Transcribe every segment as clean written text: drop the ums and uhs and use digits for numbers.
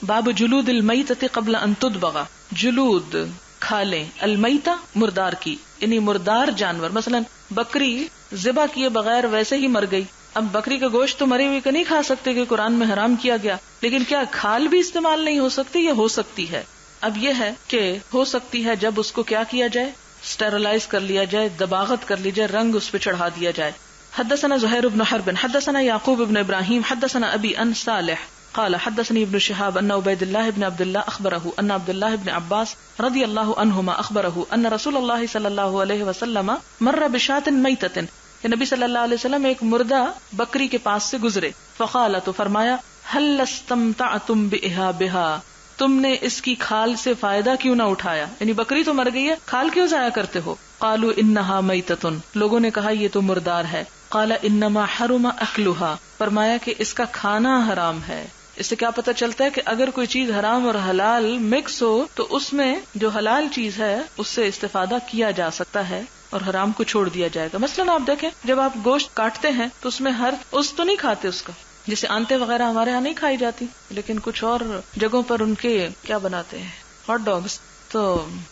باب جلود المیتۃ قبل ان تدبغ. جلود کھالیں، المیتہ مردار کی، یعنی مردار جانور، مثلا بکری ذبح کیے بغیر ویسے ہی مر گئی. اب بکری کا گوشت تو مرے ہوئے کا نہیں کھا سکتے کہ قرآن میں حرام کیا گیا، لیکن کیا کھال بھی استعمال نہیں ہو سکتی؟ یہ ہو سکتی ہے. اب یہ ہے کہ ہو سکتی ہے جب اس کو کیا کیا جائے، اسٹیرلائز کر لیا جائے، دباغت کر لی جائے، رنگ اس پہ چڑھا دیا جائے. حدثنا زہیر بن حرب حدثنا یعقوب بن ابراہیم حدثنا ابی ان صالح قال حدثني ابن شهاب ان عبید اللہ بن عبد اللہ اخبره ان عبد اللہ بن عباس رضی اللہ عنہما اخبره ان رسول اللہ صلی اللہ علیہ وسلم مر بشاة میتۃ، کہ نبی صلی اللہ علیہ وسلم ایک مردہ بکری کے پاس سے گزرے. فقال، تو فرمایا، هل استمتعتم بإهابها، تم نے اس کی کھال سے فائدہ کیوں نہ اٹھایا؟ یعنی بکری تو مر گئی ہے، کھال کیوں ضائع کرتے ہو؟ قالوا انہا میتۃ، لوگوں نے کہا یہ تو مردار ہے. قال انما حرم اکلھا، فرمایا کہ اس کا کھانا حرام ہے. اس سے کیا پتہ چلتا ہے کہ اگر کوئی چیز حرام اور حلال مکس ہو تو اس میں جو حلال چیز ہے اس سے استفادہ کیا جا سکتا ہے اور حرام کو چھوڑ دیا جائے گا. مثلا آپ دیکھیں جب آپ گوشت کاٹتے ہیں تو اس میں ہر اس تو نہیں کھاتے اس کا، جیسے آنتے وغیرہ ہمارے ہاں نہیں کھائی جاتی، لیکن کچھ اور جگہوں پر ان کے کیا بناتے ہیں، ہاٹ ڈاگس، تو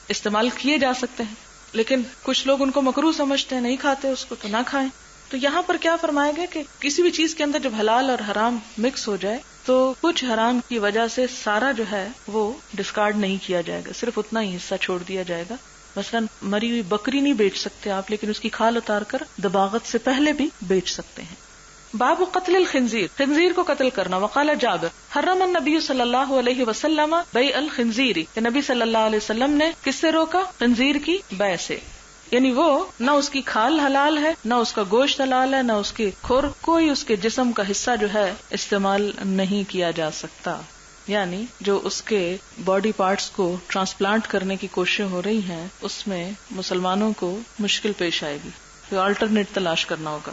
استعمال کیے جا سکتے ہیں، لیکن کچھ لوگ ان کو مکروہ سمجھتے ہیں، نہیں کھاتے اس کو، تو نہ کھائیں. تو یہاں پر کیا فرمایا گیا کہ کسی بھی چیز کے اندر جب حلال اور حرام مکس ہو جائے تو کچھ حرام کی وجہ سے سارا جو ہے وہ ڈسکارڈ نہیں کیا جائے گا، صرف اتنا ہی حصہ چھوڑ دیا جائے گا. مثلا مری ہوئی بکری نہیں بیچ سکتے آپ، لیکن اس کی کھال اتار کر دباغت سے پہلے بھی بیچ سکتے ہیں. باب قتل الخنزیر، خنزیر کو قتل کرنا. وقال جابر حرم النبی صلی اللہ علیہ وسلم بیع الخنزیر، کہ نبی صلی اللہ علیہ وسلم نے کس سے روکا؟ خنزیر کی بیع سے. یعنی وہ نہ اس کی کھال حلال ہے، نہ اس کا گوشت حلال ہے، نہ اس کی کھر، کوئی اس کے جسم کا حصہ جو ہے استعمال نہیں کیا جا سکتا. یعنی جو اس کے باڈی پارٹس کو ٹرانسپلانٹ کرنے کی کوششیں ہو رہی ہیں اس میں مسلمانوں کو مشکل پیش آئے گی، کوئی آلٹرنیٹ تلاش کرنا ہوگا.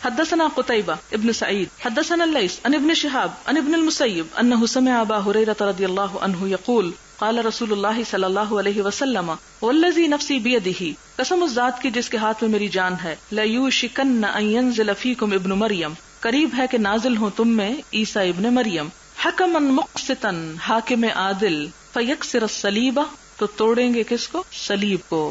حدثنا قتيبة ابن سعيد حدثنا الليث عن ابن شهاب عن ابن المسيب انه سمع ابا هريرة رضي الله عنه يقول قال رسول الله صلى الله عليه وسلم والذي نفسي بيده، قسم اس ذات کی جس کے ہاتھ میں میری جان ہے، ليوشكن ان ينزل فيكم ابن مريم، قریب ہے کہ نازل ہوں تم میں عیسیٰ ابن مریم، حکما مقسطا، حاکم عادل، فيكسر الصليب، تو توڑیں گے کس کو؟ صلیب کو.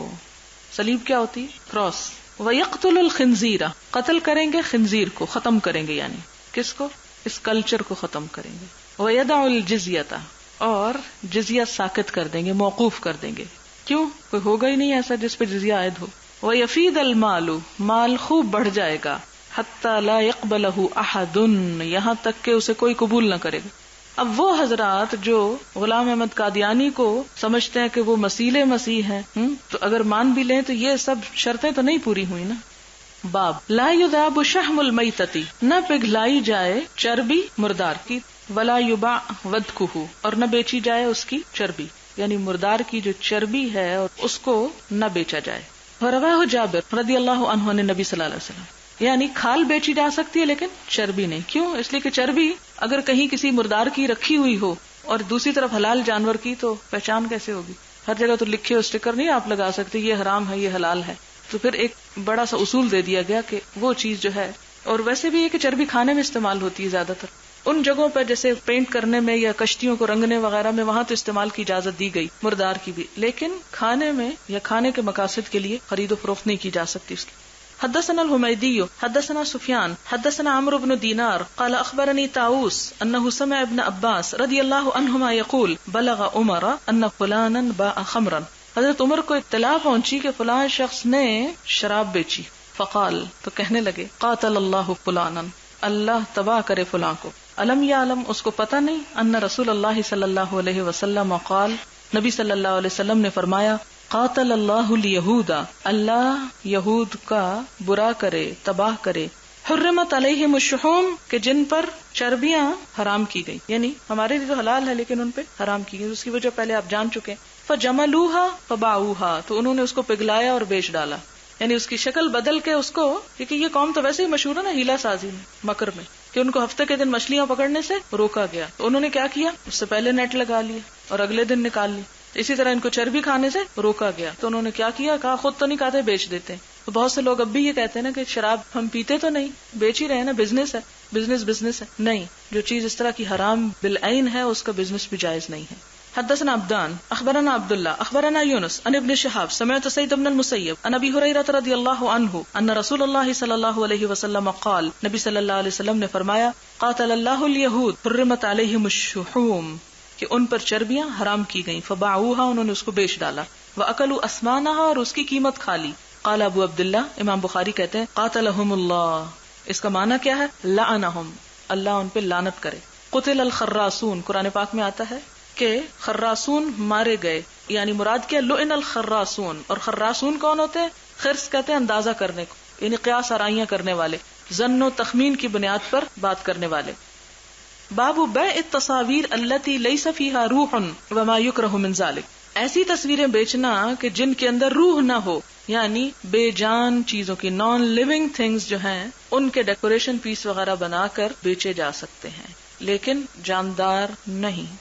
صلیب کیا ہوتی ہے؟ کراس. وَيَقْتُلُ الْخِنْزِيرَ، قتل کریں گے خنزیر کو، ختم کریں گے، یعنی کس کو؟ اس کلچر کو ختم کریں گے. وَيَدَعُ الْجِزْيَةَ، اور جزیہ ساکت کر دیں گے، موقوف کر دیں گے. کیوں؟ کوئی ہوگا ہی نہیں ایسا جس پہ جزیہ عائد ہو. وَيَفِيدَ الْمَالُ، مال خوب بڑھ جائے گا. حَتَّى لَا يَقْبَلَهُ أَحَدٌ، یہاں تک کہ اسے کوئی قبول نہ کرے گا. اب وہ حضرات جو غلام احمد قادیانی کو سمجھتے ہیں کہ وہ مسیح ہیں، تو اگر مان بھی لیں تو یہ سب شرطیں تو نہیں پوری ہوئی نا. باب لا یذاب شحم المیتۃ، نہ پگھلائی جائے چربی مردار کی، ولا یباع ودکہ، اور نہ بیچی جائے اس کی چربی، یعنی مردار کی جو چربی ہے اور اس کو نہ بیچا جائے. رواہ جابر رضی اللہ عنہ نے نبی صلی اللہ علیہ وسلم، یعنی کھال بیچی جا سکتی ہے لیکن چربی نہیں. کیوں؟ اس لیے کہ چربی اگر کہیں کسی مردار کی رکھی ہوئی ہو اور دوسری طرف حلال جانور کی تو پہچان کیسے ہوگی؟ ہر جگہ تو لکھے ہو اسٹیکر نہیں آپ لگا سکتے یہ حرام ہے یہ حلال ہے. تو پھر ایک بڑا سا اصول دے دیا گیا کہ وہ چیز جو ہے، اور ویسے بھی یہ کہ چربی کھانے میں استعمال ہوتی ہے زیادہ تر ان جگہوں پر، جیسے پینٹ کرنے میں یا کشتیوں کو رنگنے وغیرہ میں، وہاں تو استعمال کی اجازت دی گئی مردار کی بھی، لیکن کھانے میں یا کھانے کے مقاصد کے لیے خرید و فروخت نہیں کی جا سکتی اس کی. حدثنا الحمیدی حدثنا سفیان حدثنا عمرو بن دینار قال اخبرني طاووس انه سمع ابن عباس رضی اللہ عنہما یقول بلغ عمر ان فلانا باع خمرا، حضرت عمر کو اطلاع پہنچی کہ فلاں شخص نے شراب بیچی. فقال، تو کہنے لگے، قاتل اللہ فلانا، اللہ تباہ کرے فلاں کو. علم یعلم، اس کو پتہ نہیں، ان رسول اللہ صلی اللہ علیہ وسلم قال، نبی صلی اللہ علیہ وسلم نے فرمایا، قاتل اللہ الیہود، اللہ یہود کا برا کرے، تباہ کرے. حرمت علیہم الشحوم، کہ جن پر چربیاں حرام کی گئی، یعنی ہمارے لیے تو حلال ہے لیکن ان پہ حرام کی گئی، اس کی وجہ پہلے آپ جان چکے. فجملوها فباعوها، تو انہوں نے اس کو پگھلایا اور بیچ ڈالا، یعنی اس کی شکل بدل کے اس کو، کیونکہ یہ قوم تو ویسے ہی مشہور ہے نا ہیلا سازی میں، مکر میں، کہ ان کو ہفتے کے دن مچھلیاں پکڑنے سے روکا گیا. تو انہوں نے کیا کیا؟ اس سے پہلے نیٹ لگا لیا اور اگلے دن نکال لی. اسی طرح ان کو چربی کھانے سے روکا گیا، تو انہوں نے کیا کیا؟ کہا خود تو نہیں کھاتے، بیچ دیتے. تو بہت سے لوگ اب بھی یہ کہتے ہیں نا کہ شراب ہم پیتے تو نہیں، بیچ ہی رہے ہیں نا، بزنس ہے، بزنس ہے. نہیں، جو چیز اس طرح کی حرام بالعین ہے اس کا بزنس بھی جائز نہیں ہے. حدثنا عبدان اخبرنا عبد الله اخبرنا يونس عن ابن شهاب سمعت سعيد بن المسيب عن ابي هريره رضي الله عنه ان رسول الله صلى الله عليه وسلم قال، نبی صلی اللہ علیہ وسلم نے فرمایا، قاتل الله اليهود حرمت عليهم الشحوم، کہ ان پر چربیاں حرام کی گئیں، فباعوها، انہوں نے اس کو بیچ ڈالا، واكلوا اثمانها، اور اس کی قیمت کھا لی. قال ابو عبداللہ، امام بخاری کہتے ہیں قاتلهم اللہ، اس کا معنی کیا ہے؟ لعنهم، اللہ ان پہ لعنت کرے. قتل الخراسون، قرآن پاک میں آتا ہے کہ خراسون مارے گئے، یعنی مراد کیا؟ لعن الخراسون. اور خراسون کون ہوتے ہیں؟ خرس کہتے ہیں اندازہ کرنے کو، یعنی قیاس آرائیاں کرنے والے، ظن و تخمین کی بنیاد پر بات کرنے والے. باب بیع التصاویر التي ليس فيها روح وما يكره من ذلك، ایسی تصویریں بیچنا کہ جن کے اندر روح نہ ہو، یعنی بے جان چیزوں کی، نان لیونگ تھنگز جو ہیں، ان کے ڈیکوریشن پیس وغیرہ بنا کر بیچے جا سکتے ہیں لیکن جاندار نہیں.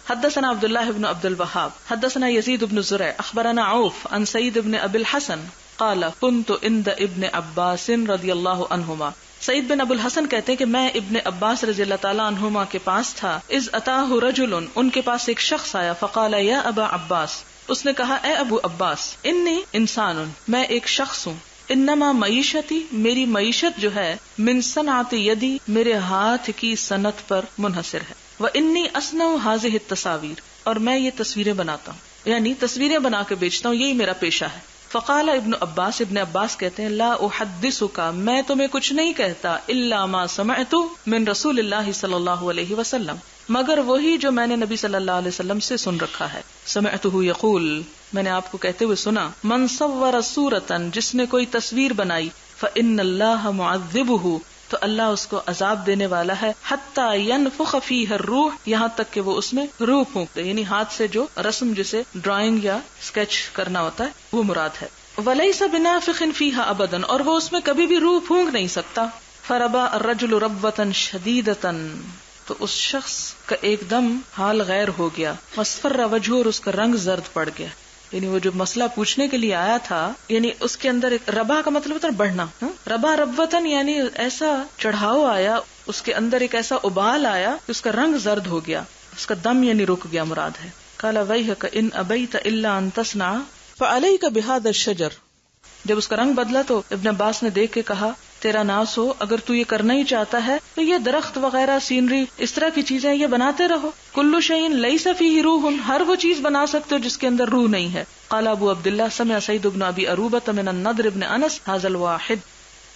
حدثنا عبد الله بن عبد الوهاب حدثنا يزيد بن زريع اخبرنا عوف عن سعيد بن ابي الحسن قال كنت عند ابن عباس رضی اللہ عنہما. سعید بن ابو الحسن کہتے ہیں کہ میں ابن عباس رضی اللہ تعالیٰ عنہما کے پاس تھا. اذ اتاه رجل، ان کے پاس ایک شخص آیا، فقال یا ابا عباس، اس نے کہا اے ابو عباس، انی انسان، میں ایک شخص ہوں، انما معیشتی، میری معیشت جو ہے، من صنعت یدی، میرے ہاتھ کی صنعت پر منحصر ہے، وانی اصنع هذه التصاویر، اور میں یہ تصویریں بناتا ہوں، یعنی تصویریں بنا کے بیچتا ہوں، یہی میرا پیشہ ہے. فقال ابن عباس، ابن عباس کہتے ہیں لا احدثک، میں تمہیں کچھ نہیں کہتا، الا ما سمعت من رسول اللہ صلی اللہ علیہ وسلم، مگر وہی جو میں نے نبی صلی اللہ علیہ وسلم سے سن رکھا ہے. سمعتہ یقول، میں نے آپ کو کہتے ہوئے سنا، من صور صورتا، جس نے کوئی تصویر بنائی، فإن اللہ معذبہ، تو اللہ اس کو عذاب دینے والا ہے، حتی ینفخ فیہ الروح، یہاں تک کہ وہ اس میں روح پھونکتے، یعنی ہاتھ سے جو رسم جسے ڈرائنگ یا اسکیچ کرنا ہوتا ہے وہ مراد ہے. ولیس بنافخ فیہا ابدا، اور وہ اس میں کبھی بھی روح پھونک نہیں سکتا. فربا الرجل ربوۃ شدیدۃ، تو اس شخص کا ایک دم حال غیر ہو گیا، واصفر وجہہ، اور اس کا رنگ زرد پڑ گیا. یعنی وہ جو مسئلہ پوچھنے کے لیے آیا تھا، یعنی اس کے اندر ایک ربا کا مطلب ہوتا ہے بڑھنا، ربا ربوتن، یعنی ایسا چڑھاؤ آیا، اس کے اندر ایک ایسا ابال آیا کہ اس کا رنگ زرد ہو گیا، اس کا دم یعنی رک گیا مراد ہے. قال ویحک ان ابیت الا ان تصنع فعلیک بہذا الشجر، جب اس کا رنگ بدلا تو ابن عباس نے دیکھ کے کہا تیرا ناس ہو، اگر تو یہ کرنا ہی چاہتا ہے تو یہ درخت وغیرہ، سینری، اس طرح کی چیزیں یہ بناتے رہو. کل شیء لیس فیہ روح، ہر وہ چیز بنا سکتے ہو جس کے اندر روح نہیں ہے. قال ابو عبداللہ سمع سعید بن ابی عروبۃ من النضر بن انس ھذا الواحد.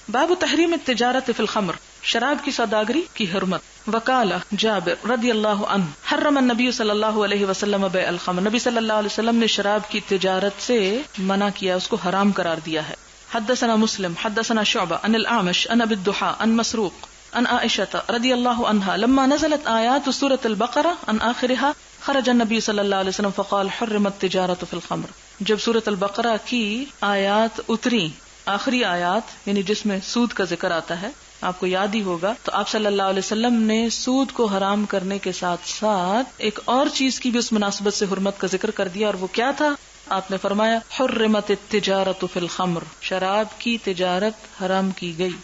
باب تحریم التجارت فی الخمر، شراب کی سوداگری کی حرمت. وقال جابر رضی اللہ عنہ حرم النبی صلی اللہ علیہ وسلم بیع الخمر، نبی صلی اللہ علیہ وسلم نے شراب کی تجارت سے منع کیا، اس کو حرام قرار دیا ہے. حدثنا مسلم حدثنا شعبہ عن الاعمش عن ابی الضحى عن مسروق عن عائشة رضی اللہ عنہا لما نزلت آیات سورة البقرہ عن آخرها خرج النبی صلی اللہ علیہ وسلم فقال حرمت التجارت فی الخمر. جب سورة البقرہ کی آیات اتری، آخری آیات یعنی جس میں سود کا ذکر آتا ہے، آپ کو یاد ہی ہوگا، تو آپ صلی اللہ علیہ وسلم نے سود کو حرام کرنے کے ساتھ ساتھ ایک اور چیز کی بھی اس مناسبت سے حرمت کا ذکر کر دیا، اور وہ کیا تھا؟ آپ نے فرمایا حرمت التجارت فی الخمر، شراب کی تجارت حرام کی گئی.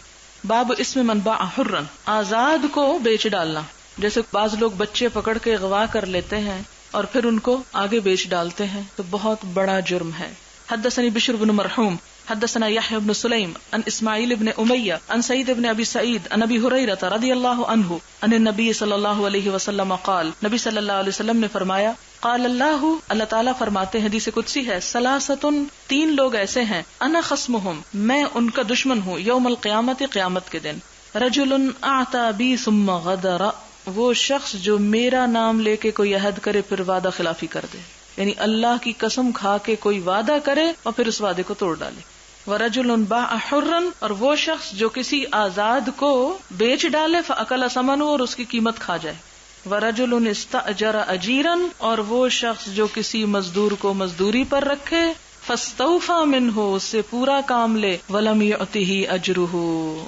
باب اسم من باع حرا، آزاد کو بیچ ڈالنا. جیسے بعض لوگ بچے پکڑ کے اغوا کر لیتے ہیں اور پھر ان کو آگے بیچ ڈالتے ہیں، تو بہت بڑا جرم ہے. حدثني بشر بن مرحوم حدثنا يحيى بن سليم عن اسماعيل بن أمية عن سعيد بن ابي سعيد عن ابي هريرة رضي الله عنه عن النبي صلى الله عليه وسلم قال، نبی صلی اللہ علیہ وسلم نے فرمایا، قال اللہ، اللہ تعالیٰ فرماتے ہیں، حدیث قدسی ہے، ثلاثۃ، تین لوگ ایسے ہیں، انا خصمهم، میں ان کا دشمن ہوں، یوم القیامت، قیامت کے دن. رجل اعطى بی ثم غدر، وہ شخص جو میرا نام لے کے کوئی عہد کرے پھر وعدہ خلافی کر دے، یعنی اللہ کی قسم کھا کے کوئی وعدہ کرے اور پھر اس وعدے کو توڑ ڈالے. ورجل باع حرا، اور وہ شخص جو کسی آزاد کو بیچ ڈالے، فاکل ثمنہ، اور اس کی قیمت کھا جائے. ورجل استاجر اجیرا، اور وہ شخص جو کسی مزدور کو مزدوری پر رکھے، فاستوفى منہ، اس سے پورا کام لے، ولم یعطہ اجرہ،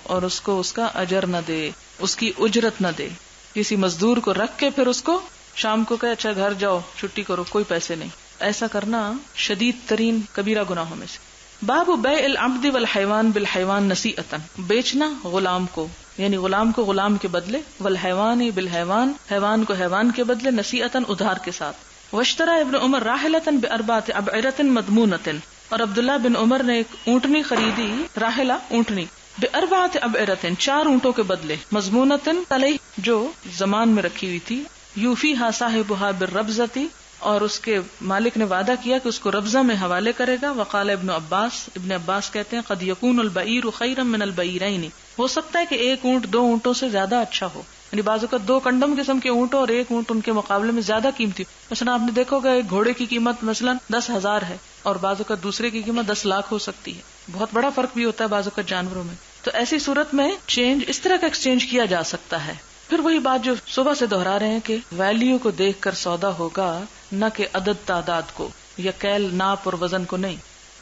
اور اس کو اس کا اجر نہ دے، اس کی اجرت نہ دے. کسی مزدور کو رکھ کے پھر اس کو شام کو کہے اچھا گھر جاؤ چھٹی کرو، کوئی پیسے نہیں. ایسا کرنا شدید ترین کبیرہ گناہوں میں سے. باب بیع العبد والحیوان بالحیوان نصیئتا، بیچنا غلام کو یعنی غلام کو غلام کے بدلے، والحیوان بالحیوان حیوان کو حیوان کے بدلے، نصیئتا ادھار کے ساتھ. واشترى ابن عمر راحلة بأربعة أبعرة مضمونة، اور عبداللہ بن عمر نے ایک اونٹنی خریدی، راحلہ اونٹنی، بأربعة أبعرة 4 اونٹوں کے بدلے، مضمونة تلے جو زمان میں رکھی ہوئی تھی، یوفیہا صاحبها بالربزة، اور اس کے مالک نے وعدہ کیا کہ اس کو ربزہ میں حوالے کرے گا. وقال ابن عباس کہتے ہیں قد یکون البعیر خیرا من البعیرین، ہو سکتا ہے کہ ایک اونٹ 2 اونٹوں سے زیادہ اچھا ہو، یعنی بعض اوقات 2 کنڈم قسم کے اونٹ اور ایک اونٹ ان کے مقابلے میں زیادہ قیمتی. مثلا آپ نے دیکھا ہوگا ایک گھوڑے کی قیمت مثلا 10,000 ہے اور بعض اوقات دوسرے کی قیمت 10 لاکھ ہو سکتی ہے. بہت بڑا فرق بھی ہوتا ہے بعض اوقات جانوروں میں. تو ایسی صورت میں چینج اس طرح کا ایکسچینج کیا جا سکتا ہے. پھر وہی بات جو صبح سے دہرا رہے ہیں کہ ویلیو کو دیکھ کر سودا ہوگا، نہ کہ عدد تعداد کو یا کیل ناپ اور وزن کو نہیں.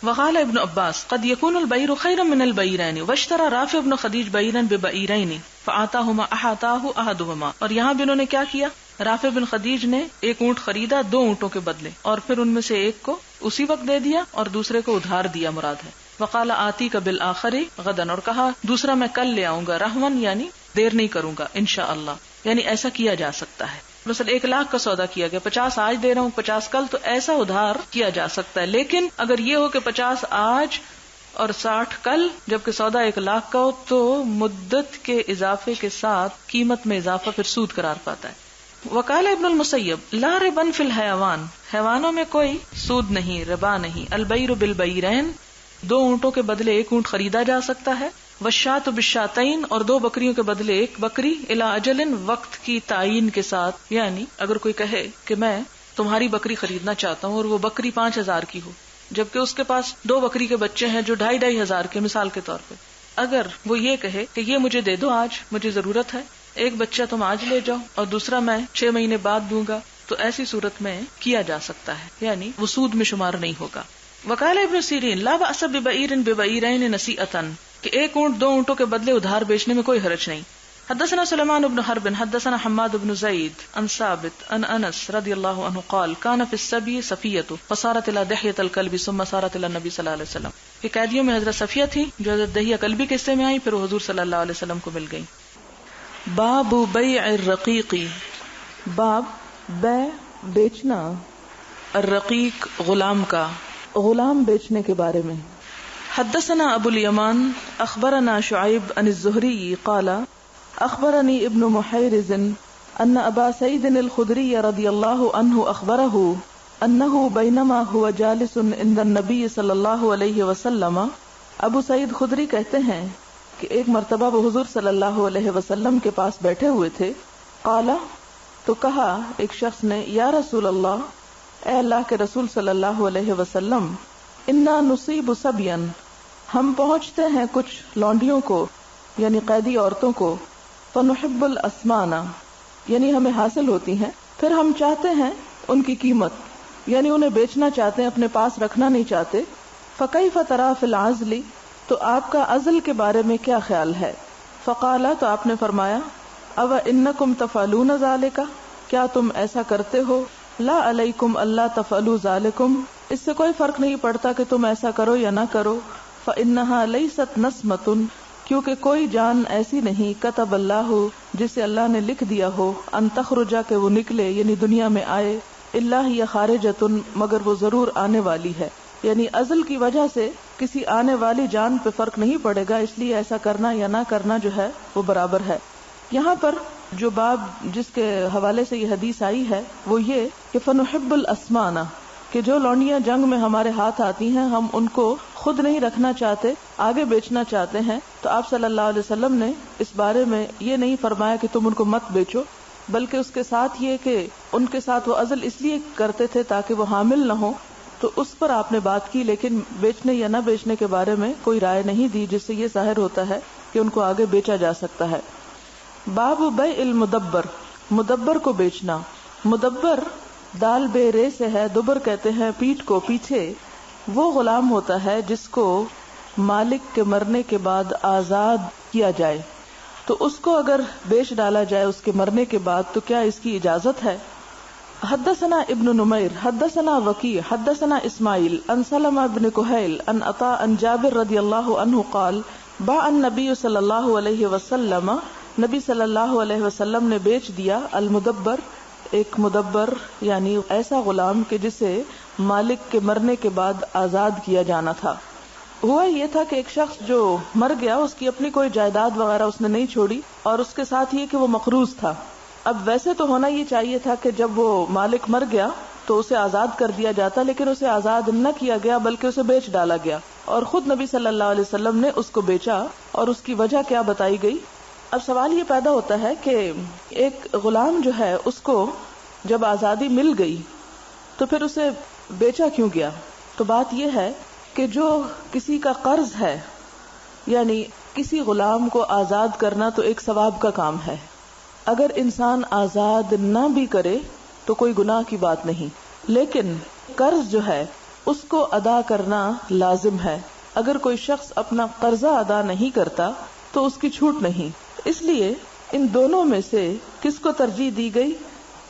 وقال ابن عباس قد يكون البعير خيرا من البعيرين واشترى رافع بن خدیج بعيرا ببعيرين فآتاهما احدهما، اور یہاں بھی انہوں نے کیا کیا، رافع بن خدیج نے ایک اونٹ خریدا 2 اونٹوں کے بدلے، اور پھر ان میں سے ایک کو اسی وقت دے دیا اور دوسرے کو ادھار دیا مراد ہے. وقال آتی کا بالآخر غدا، اور کہا دوسرا میں کل لے آؤں گا، رحمن یعنی دیر نہیں کروں گا انشاءاللہ. یعنی ایسا کیا جا سکتا ہے. مثلا 1 لاکھ کا سودا کیا گیا، 50 آج دے رہا ہوں 50 کل، تو ایسا ادھار کیا جا سکتا ہے. لیکن اگر یہ ہو کہ 50 آج اور 60 کل، جبکہ سودا 1 لاکھ کا ہو، تو مدت کے اضافے کے ساتھ قیمت میں اضافہ پھر سود قرار پاتا ہے. وقال ابن المسیب لا ربا فی الحیوان، حیوانوں میں کوئی سود نہیں، ربا نہیں. البعیر بالبعیرین، 2 اونٹوں کے بدلے 1 اونٹ خریدا جا سکتا ہے. والشاۃ بالشاتین، اور 2 بکریوں کے بدلے 1 بکری، الی اجل، وقت کی تعین کے ساتھ. یعنی اگر کوئی کہے کہ میں تمہاری بکری خریدنا چاہتا ہوں اور وہ بکری 5,000 کی ہو، جبکہ اس کے پاس 2 بکری کے بچے ہیں جو 2,500 کے، مثال کے طور پہ، اگر وہ یہ کہے کہ یہ مجھے دے دو آج، مجھے ضرورت ہے، 1 بچہ تم آج لے جاؤ اور دوسرا میں 6 مہینے بعد دوں گا، تو ایسی صورت میں کیا جا سکتا ہے، یعنی وہ سود میں شمار نہیں ہوگا. وقال ابن سیرین لا بأس ببعیر ببعیرین نصیئۃ، کہ 1 اونٹ 2 اونٹوں کے بدلے ادھار بیچنے میں کوئی حرج نہیں. حدثنا سلیمان بن حرب حدثنا حماد بن زید عن ثابت عن انس رضی اللہ عنہ قال كان في السبي صفیة فصارت الى دحیة الكلب ثم صارت الى النبي صلی اللہ علیہ وسلم. کہ قیدیوں میں حضرت صفیہ تھی جو حضرت دحیہ کلبی کے حصے میں آئی، پھر وہ حضور صلی اللہ علیہ وسلم کو مل گئی. باب بیع الرقیق، باب بیع بیچنا، الرقیق غلام کا، غلام بیچنے کے بارے میں. حدثنا ابو الیمان اخبرنا شعیب عن الزہری قال اخبرنی ابن محیرز ان ابا سعید الخدری رضی اللہ عنہ اخبرہ انہ بینما هو جالس عند النبی صلی اللہ علیہ وسلم. ابو سعید خدری کہتے ہیں کہ ایک مرتبہ وہ حضور صلی اللہ علیہ وسلم کے پاس بیٹھے ہوئے تھے. قال، تو کہا ایک شخص نے، یا رسول اللہ، اے اللہ کے رسول صلی اللہ علیہ وسلم، انا نصیب صبیا، ہم پہنچتے ہیں کچھ لونڈیوں کو یعنی قیدی عورتوں کو، فنحب الاسمانا، یعنی ہمیں حاصل ہوتی ہیں، پھر ہم چاہتے ہیں ان کی قیمت، یعنی انہیں بیچنا چاہتے ہیں، اپنے پاس رکھنا نہیں چاہتے. فکیف تری فی العزل، تو آپ کا عزل کے بارے میں کیا خیال ہے؟ فقال، تو آپ نے فرمایا، او انکم تفعلون ذالک، کیا تم ایسا کرتے ہو؟ لا علیکم اللہ تفعلوا ذالکم، اس سے کوئی فرق نہیں پڑتا کہ تم ایسا کرو یا نہ کرو. فإنها لیست نسمۃ، کیونکہ کوئی جان ایسی نہیں، کتب اللہ، جسے اللہ نے لکھ دیا ہو، ان تخرج، کہ وہ نکلے یعنی دنیا میں آئے، الا ہی خارجۃ، مگر وہ ضرور آنے والی ہے. یعنی عزل کی وجہ سے کسی آنے والی جان پہ فرق نہیں پڑے گا، اس لیے ایسا کرنا یا نہ کرنا جو ہے وہ برابر ہے. یہاں پر جو باب جس کے حوالے سے یہ حدیث آئی ہے وہ یہ کہ فنحب الاسمانہ، کہ جو لونڈیاں جنگ میں ہمارے ہاتھ آتی ہیں ہم ان کو خود نہیں رکھنا چاہتے، آگے بیچنا چاہتے ہیں. تو آپ صلی اللہ علیہ وسلم نے اس بارے میں یہ نہیں فرمایا کہ تم ان کو مت بیچو، بلکہ اس کے ساتھ یہ کہ ان کے ساتھ وہ عزل اس لیے کرتے تھے تاکہ وہ حامل نہ ہو، تو اس پر آپ نے بات کی، لیکن بیچنے یا نہ بیچنے کے بارے میں کوئی رائے نہیں دی، جس سے یہ ظاہر ہوتا ہے کہ ان کو آگے بیچا جا سکتا ہے. باب بیع المدبر، مدبر کو بیچنا. مدبر دال بے رے سے ہے، دبر کہتے ہیں پیٹھ کو، پیچھے. وہ غلام ہوتا ہے جس کو مالک کے مرنے کے بعد آزاد کیا جائے، تو اس کو اگر بیچ ڈالا جائے اس کے مرنے کے بعد تو کیا اس کی اجازت ہے؟ حدثنا ابن نمیر حدثنا وکیع حدثنا اسماعیل عن سلمہ بن کہیل عن عطاء عن جابر رضی اللہ عنہ قال باع النبی صلی اللہ علیہ وسلم، نبی صلی اللہ علیہ وسلم نے بیچ دیا المدبر، ایک مدبر یعنی ایسا غلام کہ جسے مالک کے مرنے کے بعد آزاد کیا جانا تھا۔ ہوا یہ تھا کہ ایک شخص جو مر گیا، اس کی اپنی کوئی جائیداد وغیرہ اس نے نہیں چھوڑی، اور اس کے ساتھ یہ کہ وہ مقروض تھا۔ اب ویسے تو ہونا یہ چاہیے تھا کہ جب وہ مالک مر گیا تو اسے آزاد کر دیا جاتا، لیکن اسے آزاد نہ کیا گیا بلکہ اسے بیچ ڈالا گیا، اور خود نبی صلی اللہ علیہ وسلم نے اس کو بیچا، اور اس کی وجہ کیا بتائی گئی۔ اب سوال یہ پیدا ہوتا ہے کہ ایک غلام جو ہے اس کو جب آزادی مل گئی تو پھر اسے بیچا کیوں گیا؟ تو بات یہ ہے کہ جو کسی کا قرض ہے، یعنی کسی غلام کو آزاد کرنا تو ایک ثواب کا کام ہے، اگر انسان آزاد نہ بھی کرے تو کوئی گناہ کی بات نہیں، لیکن قرض جو ہے اس کو ادا کرنا لازم ہے۔ اگر کوئی شخص اپنا قرضہ ادا نہیں کرتا تو اس کی چھوٹ نہیں، اس لیے ان دونوں میں سے کس کو ترجیح دی گئی؟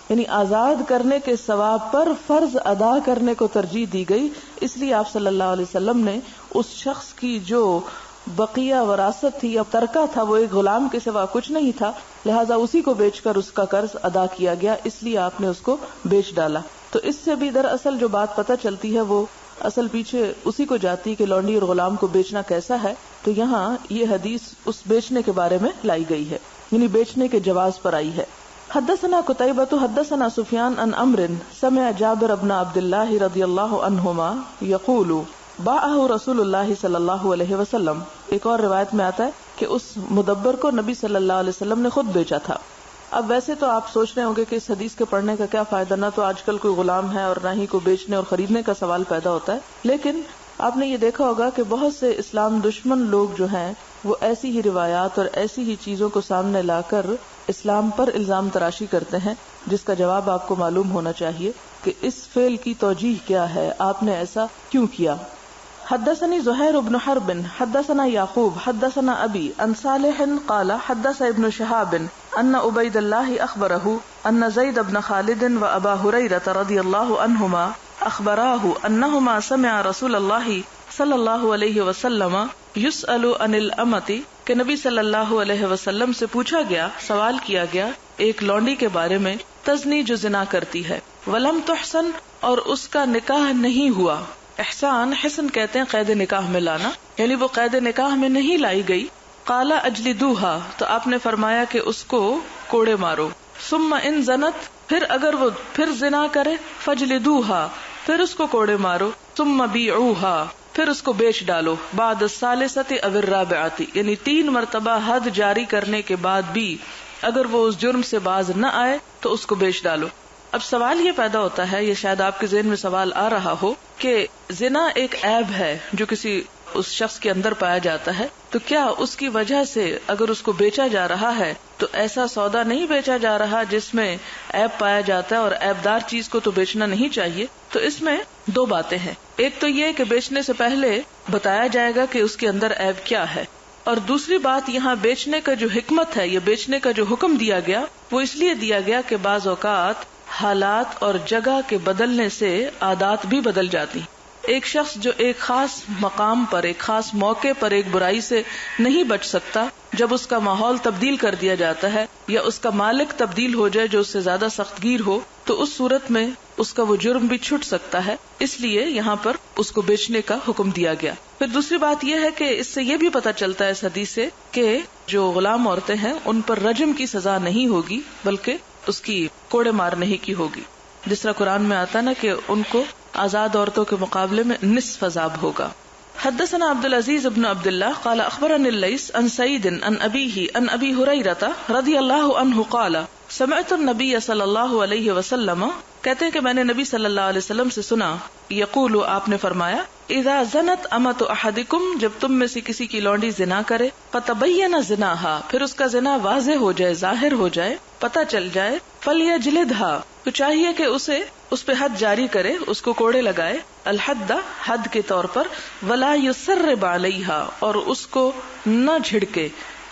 یعنی آزاد کرنے کے ثواب پر فرض ادا کرنے کو ترجیح دی گئی، اس لیے آپ صلی اللہ علیہ وسلم نے اس شخص کی جو بقیہ وراثت تھی یا ترکہ تھا، وہ ایک غلام کے سوا کچھ نہیں تھا، لہٰذا اسی کو بیچ کر اس کا قرض ادا کیا گیا، اس لیے آپ نے اس کو بیچ ڈالا۔ تو اس سے بھی دراصل جو بات پتہ چلتی ہے وہ اصل پیچھے اسی کو جاتی کہ لونڈی اور غلام کو بیچنا کیسا ہے، تو یہاں یہ حدیث اس بیچنے کے بارے میں لائی گئی ہے، یعنی بیچنے کے جواز پر آئی ہے۔ حدثنا قتیبۃ حدثنا سفیان عن عمرو سمع جابر بن عبد اللہ رضی اللہ عنہما یقول باعہ رسول اللہ صلی اللہ علیہ وسلم۔ ایک اور روایت میں آتا ہے کہ اس مدبر کو نبی صلی اللہ علیہ وسلم نے خود بیچا تھا۔ اب ویسے تو آپ سوچ رہے ہوں گے کہ اس حدیث کے پڑھنے کا کیا فائدہ، نہ تو آج کل کوئی غلام ہے اور نہ ہی کوئی بیچنے اور خریدنے کا سوال پیدا ہوتا ہے، لیکن آپ نے یہ دیکھا ہوگا کہ بہت سے اسلام دشمن لوگ جو ہیں وہ ایسی ہی روایات اور ایسی ہی چیزوں کو سامنے لا کر اسلام پر الزام تراشی کرتے ہیں، جس کا جواب آپ کو معلوم ہونا چاہیے کہ اس فعل کی توجیہ کیا ہے، آپ نے ایسا کیوں کیا۔ حدثني زهير بن حرب حدثنا يعقوب حدثنا أبي عن صالح قال حدث ابن شهاب أن عبيد الله أخبره أن زيد بن خالد وأبا هريرة رضي الله عنهما أخبراه أنهما سمع رسول الله صلی اللہ علیہ وسلم يسأل عن الأمة کہ نبی صلی اللہ علیہ وسلم سے پوچھا گیا، سوال کیا گیا ایک لونڈی کے بارے میں، تزنی جو زنا کرتی ہے، ولم تحسن اور اس کا نکاح نہیں ہوا۔ احسان حسن کہتے ہیں قید نکاح میں لانا، یعنی وہ قید نکاح میں نہیں لائی گئی۔ قال اجلدوها تو آپ نے فرمایا کہ اس کو کوڑے مارو۔ ثم ان زنت پھر اگر وہ پھر زنا کرے، فجلدوها پھر اس کو کوڑے مارو۔ ثم بیعوها پھر اس کو بیچ ڈالو۔ بعد الثالثۃ او الرابعۃ یعنی 3 مرتبہ حد جاری کرنے کے بعد بھی اگر وہ اس جرم سے باز نہ آئے تو اس کو بیچ ڈالو۔ اب سوال یہ پیدا ہوتا ہے، یہ شاید آپ کے ذہن میں سوال آ رہا ہو کہ زنا ایک عیب ہے جو کسی اس شخص کے اندر پایا جاتا ہے، تو کیا اس کی وجہ سے اگر اس کو بیچا جا رہا ہے تو ایسا سودا نہیں بیچا جا رہا جس میں عیب پایا جاتا ہے، اور عیب دار چیز کو تو بیچنا نہیں چاہیے؟ تو اس میں 2 باتیں ہیں، ایک تو یہ کہ بیچنے سے پہلے بتایا جائے گا کہ اس کے اندر عیب کیا ہے، اور دوسری بات یہاں بیچنے کا جو حکمت ہے، یہ بیچنے کا جو حکم دیا گیا وہ اس لیے دیا گیا کہ بعض اوقات حالات اور جگہ کے بدلنے سے عادات بھی بدل جاتی۔ ایک شخص جو ایک خاص مقام پر، ایک خاص موقع پر ایک برائی سے نہیں بچ سکتا، جب اس کا ماحول تبدیل کر دیا جاتا ہے یا اس کا مالک تبدیل ہو جائے جو اس سے زیادہ سخت گیر ہو، تو اس صورت میں اس کا وہ جرم بھی چھٹ سکتا ہے، اس لیے یہاں پر اس کو بیچنے کا حکم دیا گیا۔ پھر دوسری بات یہ ہے کہ اس سے یہ بھی پتہ چلتا ہے اس حدیث سے کہ جو غلام عورتیں ہیں ان پر رجم کی سزا نہیں ہوگی بلکہ اس کی کوڑے مارنے ہی کی ہوگی، جس طرح قرآن میں آتا نا کہ ان کو آزاد عورتوں کے مقابلے میں نصف عذاب ہوگا۔ حدثنا عبد العزيز بن عبد الله قال اخبرني الليث عن سعيد عن ابيه عن ابي هريره رضي الله عنه قال سمعت النبي صلی اللہ علیہ وسلم کہتے ہیں کہ میں نے نبی صلی اللہ علیہ وسلم سے سنا، یقول آپ نے فرمایا، اذا زنت امۃ احدکم جب تم میں سے کسی کی لونڈی زنا کرے، فتبین زناها پھر اس کا زنا واضح ہو جائے، ظاہر ہو جائے، پتہ چل جائے، فلیجلدها تو چاہیے کہ اسے اس پہ حد جاری کرے، اس کو کوڑے لگائے، الحد حد کے طور پر، ولا یسرب علیہا اور اس کو نہ جھڑکے،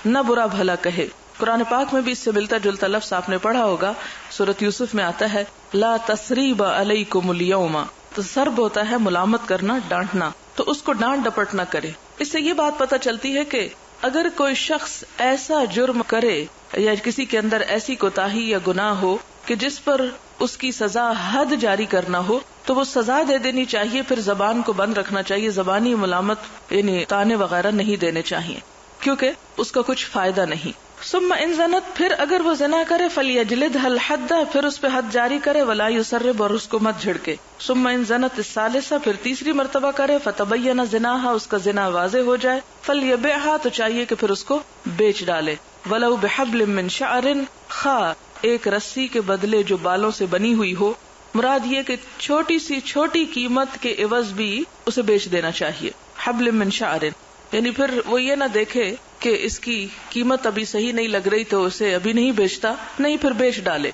نہ برا بھلا کہے، قرآن پاک میں بھی اس سے ملتا جلتا لفظ آپ نے پڑھا ہوگا، سورۃ یوسف میں آتا ہے لا تثریب علیکم اليوم، تو ضرب ہوتا ہے ملامت کرنا، ڈانٹنا، تو اس کو ڈانٹ ڈپٹ نہ کرے۔ اس سے یہ بات پتہ چلتی ہے کہ اگر کوئی شخص ایسا جرم کرے یا کسی کے اندر ایسی کوتاہی یا گناہ ہو کہ جس پر اس کی سزا حد جاری کرنا ہو تو وہ سزا دے دینی چاہیے، پھر زبان کو بند رکھنا چاہیے، زبانی ملامت یعنی طعنے وغیرہ نہیں دینے چاہیے کیونکہ اس کا کچھ فائدہ نہیں۔ ثم ان زنت، پھر اگر وہ زنا کرے فلیجلدها الحد، پھر اس پہ حد جاری کرے، ولا یسرب، اور اس کو مت جھڑکے۔ ثم ان زنت الثالثہ، پھر تیسری مرتبہ کرے، فتبین زناها، اس کا زنا واضح ہو جائے، فلیبعها، تو چاہیے کہ پھر اس کو بیچ ڈالے، ولو بحبل من شعر، خواہ ایک رسی کے بدلے جو بالوں سے بنی ہوئی ہو۔ مراد یہ کہ چھوٹی سی چھوٹی قیمت کے عوض بھی اسے بیچ دینا چاہیے، حبل من شعر، یعنی پھر وہ یہ نہ دیکھے کہ اس کی قیمت ابھی صحیح نہیں لگ رہی تو اسے ابھی نہیں بیچتا، نہیں پھر بیچ ڈالے۔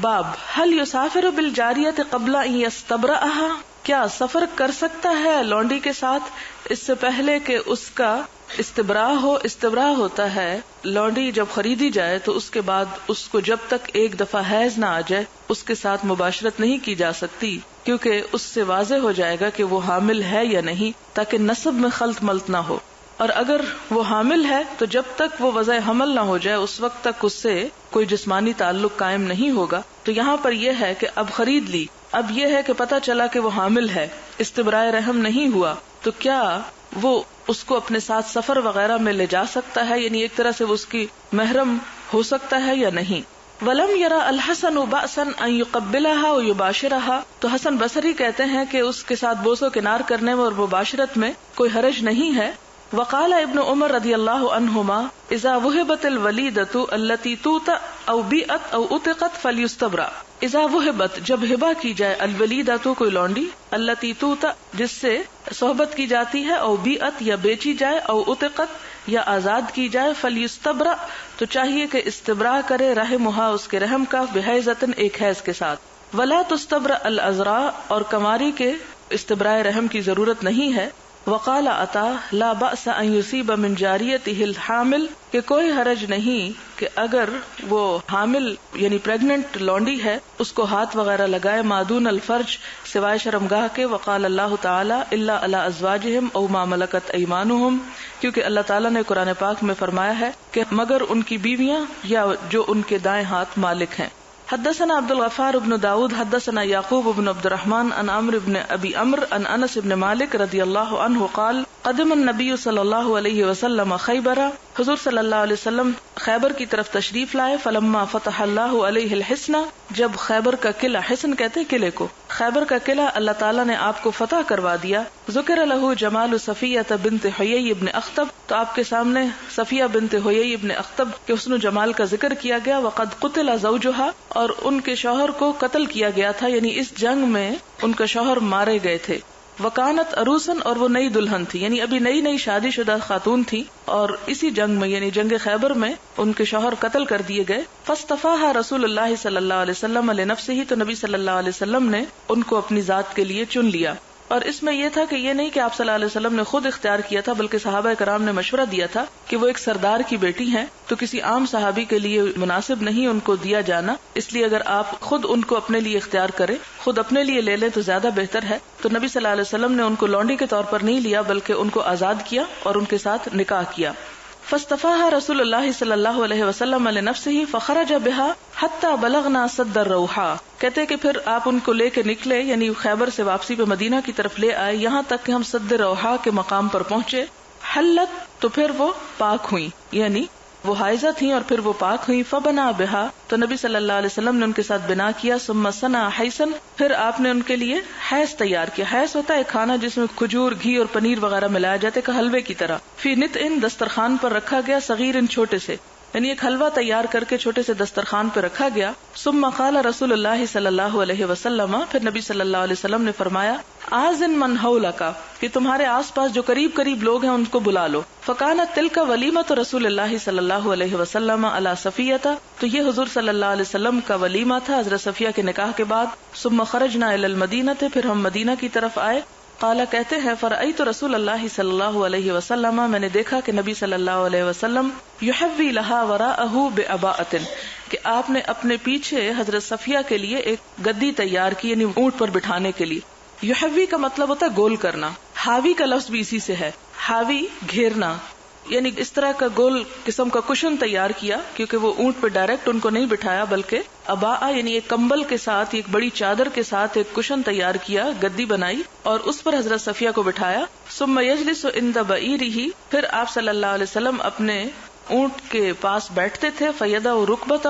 باب هل يسافر بالجاریۃ قبل ان یستبرئها، کیا سفر کر سکتا ہے لونڈی کے ساتھ اس سے پہلے کہ اس کا استبراء ہو؟ استبراء ہوتا ہے لونڈی جب خریدی جائے تو اس کے بعد اس کو جب تک ایک دفعہ حیض نہ آ جائے اس کے ساتھ مباشرت نہیں کی جا سکتی، کیونکہ اس سے واضح ہو جائے گا کہ وہ حامل ہے یا نہیں، تاکہ نسب میں خلط ملط نہ ہو۔ اور اگر وہ حامل ہے تو جب تک وہ وضع حمل نہ ہو جائے اس وقت تک اس سے کوئی جسمانی تعلق قائم نہیں ہوگا۔ تو یہاں پر یہ ہے کہ اب خرید لی، اب یہ ہے کہ پتہ چلا کہ وہ حامل ہے، استبراء رحم نہیں ہوا، تو کیا وہ اس کو اپنے ساتھ سفر وغیرہ میں لے جا سکتا ہے، یعنی ایک طرح سے وہ اس کی محرم ہو سکتا ہے یا نہیں؟ ولم یرا الحسن بأسا ان یقبلها ویباشرها، تو حسن بصری کہتے ہیں کہ اس کے ساتھ بوس و کنار کرنے میں اور مباشرت میں کوئی حرج نہیں ہے۔ وقال ابن عمر رضی اللہ عنہما اذا وهبت الولیدۃ التي توطأ او بیعت او عتقت فلیستبرأ، اذا وهبت، جب ہبہ کی جائے، الولیدۃ کوئی لونڈی، التي توطأ جس سے صحبت کی جاتی ہے، او بیعت یا بیچی جائے، او عتقت یا آزاد کی جائے، فلیستبرأ تو چاہیے کہ استبراء کرے، رحمھا اس کے رحم کا، بحیضۃ ایک حیض کے ساتھ، ولا تستبرأ العذراء اور کماری کے استبراء رحم کی ضرورت نہیں ہے۔ وقال عطا لا بأس ان يصيب من جاریته الحامل، کہ کوئی حرج نہیں کہ اگر وہ حامل یعنی پریگننٹ لونڈی ہے اس کو ہاتھ وغیرہ لگائے، مادون الفرج سوائے شرمگاہ کے۔ وقال اللہ تعالی الا علی ازواجہم او ما ملکت ایمانہم، کیونکہ اللہ تعالیٰ نے قرآن پاک میں فرمایا ہے کہ مگر ان کی بیویاں یا جو ان کے دائیں ہاتھ مالک ہیں۔ حدثنا عبد الغفار بن داود حدثنا یعقوب بن عبد الرحمن عن عمرو بن ابی عمرو عن انس بن مالک رضی اللہ عنہ قال قدم النبی صلی اللہ علیہ وسلم خیبر، حضور صلی اللہ علیہ وسلم خیبر کی طرف تشریف لائے، فلما فتح اللہ علیہ الحصن، جب خیبر کا قلعہ، حصن کہتے ہیں قلعے کو، خیبر کا قلعہ اللہ تعالیٰ نے آپ کو فتح کروا دیا، ذکر لہ جمال صفیہ بنت حیی بن اخطب، تو آپ کے سامنے صفیہ بنت حیی بن اخطب کے حسن و جمال کا ذکر کیا گیا، وقد قتل زوجہا، اور ان کے شوہر کو قتل کیا گیا تھا، یعنی اس جنگ میں ان کا شوہر مارے گئے تھے، وکانت عروسن، اور وہ نئی دلہن تھی، یعنی ابھی نئی نئی شادی شدہ خاتون تھی، اور اسی جنگ میں یعنی جنگ خیبر میں ان کے شوہر قتل کر دیے گئے۔ فاصطفاها رسول اللہ صلی اللہ علیہ وسلم لنفسہ، تو نبی صلی اللہ علیہ وسلم نے ان کو اپنی ذات کے لیے چن لیا۔ اور اس میں یہ تھا کہ یہ نہیں کہ آپ صلی اللہ علیہ وسلم نے خود اختیار کیا تھا، بلکہ صحابہ کرام نے مشورہ دیا تھا کہ وہ ایک سردار کی بیٹی ہیں تو کسی عام صحابی کے لیے مناسب نہیں ان کو دیا جانا، اس لیے اگر آپ خود ان کو اپنے لیے اختیار کریں، خود اپنے لیے لے لیں تو زیادہ بہتر ہے۔ تو نبی صلی اللہ علیہ وسلم نے ان کو لونڈی کے طور پر نہیں لیا بلکہ ان کو آزاد کیا اور ان کے ساتھ نکاح کیا۔ فاصطفاها رسول اللہ صلی اللہ علیہ وسلم لنفسہ فخرج بها حتی بلغنا سد الروحا، کہتے کہ پھر آپ ان کو لے کے نکلے، یعنی خیبر سے واپسی پہ مدینہ کی طرف لے آئے، یہاں تک کہ ہم سد روحا کے مقام پر پہنچے۔ حلت، تو پھر وہ پاک ہوئی، یعنی وہ حائضہ تھیں اور پھر وہ پاک ہوئی۔ فبنا بہا، تو نبی صلی اللہ علیہ وسلم نے ان کے ساتھ بنا کیا۔ ثم صنع حیثن، پھر آپ نے ان کے لیے حیث تیار کیا۔ حیث ہوتا ہے کھانا جس میں کھجور، گھی اور پنیر وغیرہ ملایا جاتا ہے، کہ حلوے کی طرح۔ فی نطعن، دسترخوان پر رکھا گیا، صغیر، چھوٹے سے، یعنی ایک حلوہ تیار کر کے چھوٹے سے دسترخوان پہ رکھا گیا۔ ثم قال رسول اللہ صلی اللہ علیہ وسلم، پھر نبی صلی اللہ علیہ وسلم نے فرمایا، آذن من حولک، کہ تمہارے آس پاس جو قریب قریب لوگ ہیں ان کو بلا لو۔ فکانت تلک ولیمۃ رسول اللہ صلی اللہ علیہ وسلم علی صفیہ، تو یہ حضور صلی اللہ علیہ وسلم کا ولیمہ تھا حضرت صفیہ کے نکاح کے بعد۔ ثم خرجنا الی المدینہ، پھر ہم مدینہ کی طرف آئے۔ قال کہتے ہیں فرأیت رسول اللہ صلی اللہ علیہ وسلم، میں نے دیکھا کہ نبی صلی اللہ علیہ وسلم یحوی لہا وراءہ بعباءۃ، کہ آپ نے اپنے پیچھے حضرت صفیہ کے لیے ایک گدی تیار کی، یعنی اونٹ پر بٹھانے کے لیے. یحوی کا مطلب ہوتا ہے گول کرنا. حاوی کا لفظ بھی اسی سے ہے، حاوی گھیرنا، یعنی اس طرح کا گول قسم کا کشن تیار کیا، کیونکہ وہ اونٹ پہ ڈائریکٹ ان کو نہیں بٹھایا بلکہ اباء یعنی ایک کمبل کے ساتھ، ایک بڑی چادر کے ساتھ ایک کشن تیار کیا، گدی بنائی اور اس پر حضرت صفیہ کو بٹھایا. ثم یجلس عند بعیرہ، پھر آپ صلی اللہ علیہ وسلم اپنے اونٹ کے پاس بیٹھتے تھے. فیدع رکبتہ،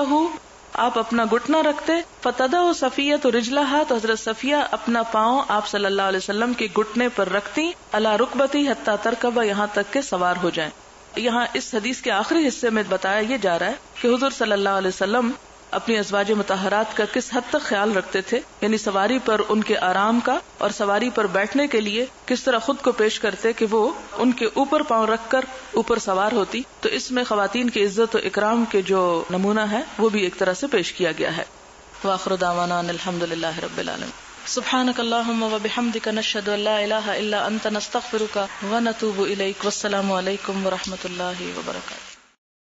آپ اپنا گھٹنا رکھتے. فتدع صفیہ رجلہا، تو حضرت صفیہ اپنا پاؤں آپ صلی اللہ علیہ وسلم کے گھٹنے پر رکھتی. علی رکبتی حتی ترکب، یہاں تک کہ سوار ہو جائیں. یہاں اس حدیث کے آخری حصے میں بتایا یہ جا رہا ہے کہ حضور صلی اللہ علیہ وسلم اپنی ازواج مطہرات کا کس حد تک خیال رکھتے تھے، یعنی سواری پر ان کے آرام کا اور سواری پر بیٹھنے کے لیے کس طرح خود کو پیش کرتے کہ وہ ان کے اوپر پاؤں رکھ کر اوپر سوار ہوتی. تو اس میں خواتین کی عزت و اکرام کے جو نمونہ ہے وہ بھی ایک طرح سے پیش کیا گیا ہے. وآخر دعوانا ان الحمد للہ رب العالمین. سبحانک اللہم وبحمدک، نشہد ان لا الہ الا انت، نستغفرک ونتوب الیک. والسلام علیکم ورحمۃ اللہ وبرکاتہ.